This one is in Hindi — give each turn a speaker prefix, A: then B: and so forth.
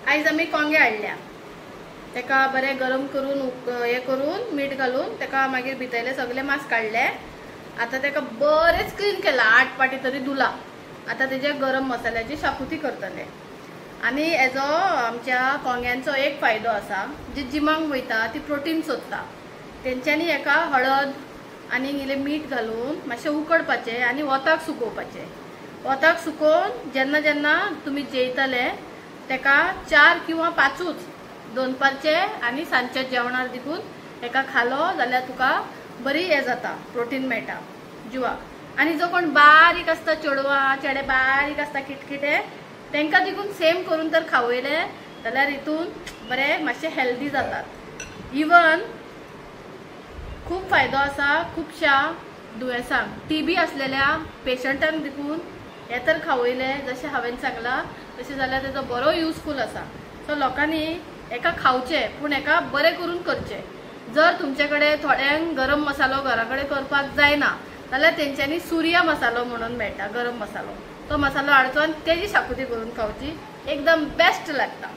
A: आयज आमी कोंगे हाडल्या तेका बरें गरम करून हे करून मीठ घालून तेका मागीर भितरले सगळे मांस काढले। आता तेका बरेंच क्लीन केला 8 पाटी तरी धुला। आता तेजे गरम मसाल्याची शाकुती करतले। आणि हेजो आमच्या कोंग्यांचो एक फायदो असा, जी जिमांक वयता ती प्रोटीन सोदता तेंच्यांनी हेका हळद आनी इल्ले मीठ घालून मातशें उकडपाचें आनी वताक सुकोवपाचें। वताक सुकोवन जेन्ना जेन्ना तुमी जेयतले तेका 4 किंवा 5च दनपारचे आनी सांजच्या जेवणार देखून हेका खालो जाल्यार तुका बरी हे जाता, प्रोटीन मेळटा जिवाक। आनी जो कोण बारीक आसता चेडवां चेडे बारीक आसता किटकिटे तेंका देखून सेम करून तर खावयले जाल्यार हितून बरे मातशे हेल्दी जातात। इवन खूप फायदो आसा खुबशा दुयेंसांक। टीबी असलेल्या पेशंटांक देखून हे तर खावयले जशें हांवें सांगला तशें जाल्यार तेजो बरो युजफूल आसा। सो लोकांनी हेका खावचे पूण हेका बरें करून करचे। जर तुमचे कडेन थोड्यांक गरम मसालो घरा कडेन करपाक जायना जाल्यार तेंच्यांनी सूर्या मसालो म्हणून मेळटा गरम मसालो, तो मसालो हाडचो आनी तेजी शाकुती करून खावची, एकदम बेस्ट लागता।